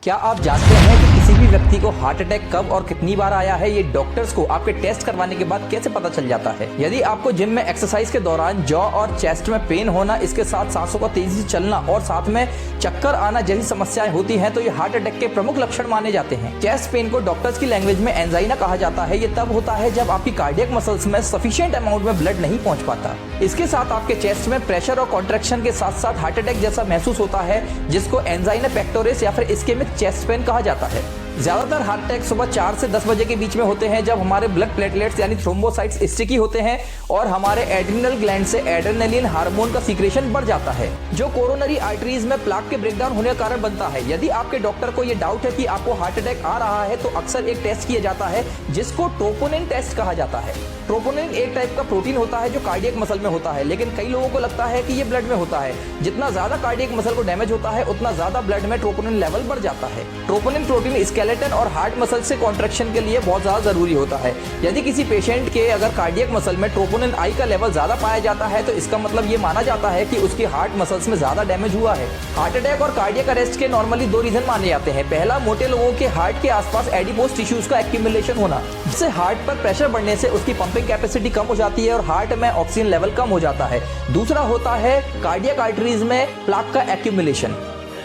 क्या आप जानते हैं कि किसी भी व्यक्ति को हार्ट अटैक कब और कितनी बार आया है? ये डॉक्टर्स को आपके टेस्ट करवाने के बाद कैसे पता चल जाता है? यदि आपको जिम में एक्सरसाइज के दौरान जॉ और चेस्ट में पेन होना, इसके साथ सांसों का तेजी से चलना और साथ में चक्कर आना जैसी समस्याएं होती हैं, तो ये हार्ट अटैक के प्रमुख लक्षण माने जाते हैं। चेस्ट पेन को डॉक्टर्स की लैंग्वेज में एंजाइना कहा जाता है। ये तब होता है जब आपकी कार्डियक मसल्स में सफिशिएंट अमाउंट में ब्लड नहीं पहुंच पाता। इसके साथ आपके चेस्ट में प्रेशर और कॉन्ट्रैक्शन के साथ साथ हार्ट अटैक जैसा महसूस होता है, जिसको एंजाइना पेक्टोरिस या फिर इस्केमिक चेस्ट पेन कहा जाता है। ज्यादातर हार्ट अटैक सुबह 4 से 10 बजे के बीच में होते हैं, जब हमारे ब्लड प्लेटलेट्स यानी थ्रोम्बोसाइट्स स्टिकी होते हैं और हमारे एड्रिनल ग्लैंड से एड्रेनलिन हार्मोन का सीक्रेशन बढ़ जाता है, जो कोरोनरी आर्टरीज में प्लाक के ब्रेकडाउन होने का कारण बनता है। यदि आपके डॉक्टर को यह डाउट है कि आपको हार्ट अटैक आ रहा है, तो अक्सर एक टेस्ट किया जाता है जिसको ट्रोपोनिन टेस्ट कहा जाता है। ट्रोपोनिन एक टाइप का प्रोटीन होता है जो कार्डियक मसल में होता है, लेकिन कई लोगों को लगता है कि ये ब्लड में होता है। जितना ज्यादा कार्डियक मसल को डैमेज होता है, उतना ज्यादा ब्लड में ट्रोपोनिन लेवल बढ़ जाता है। ट्रोपोनिन प्रोटीन स्केलेटन और हार्ट मसल से कॉन्ट्रैक्शन के लिए बहुत ज्यादा जरूरी होता है। यदि किसी पेशेंट के अगर कार्डियक मसल में ट्रोपोनिन आई का लेवल ज्यादा पाया जाता है, तो इसका मतलब ये माना जाता है कि उसकी हार्ट मसल्स में ज्यादा डैमेज हुआ है। हार्ट अटैक और कार्डियक अरेस्ट के नॉर्मली 2 रीजन माने जाते हैं। पहला, मोटे लोगों के हार्ट के आसपास एडिपोज टिश्यूज का एक्यूमुलेशन होना, जिससे हार्ट पर प्रेशर बढ़ने से उसकी पंपिंग कैपेसिटी कम हो जाती है और हार्ट में ऑक्सीजन लेवल कम हो जाता है। दूसरा होता है कार्डियक आर्टरीज में प्लाक का एक्यूमुलेशन।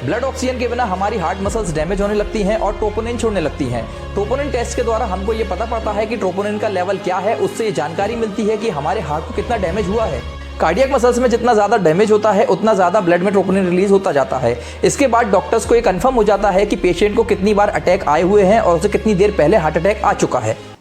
ब्लड ऑक्सीजन के बिना हमारी हार्ट मसल्स डैमेज होने लगती हैं और ट्रोपोनिन छोड़ने लगती हैं। ट्रोपोनिन टेस्ट के द्वारा हमको ये पता पड़ता है कि ट्रोपोनिन का लेवल क्या है। उससे ये जानकारी मिलती है कि हमारे हार्ट को कितना डैमेज हुआ है। कार्डियक मसल्स में जितना ज्यादा डैमेज होता है, उतना ज्यादा ब्लड में ट्रोपोनिन रिलीज होता जाता है। इसके बाद डॉक्टर्स को ये कंफर्म हो जाता है कि पेशेंट को कितनी बार अटैक आए हुए हैं और उसे कितनी देर पहले हार्ट अटैक आ चुका है।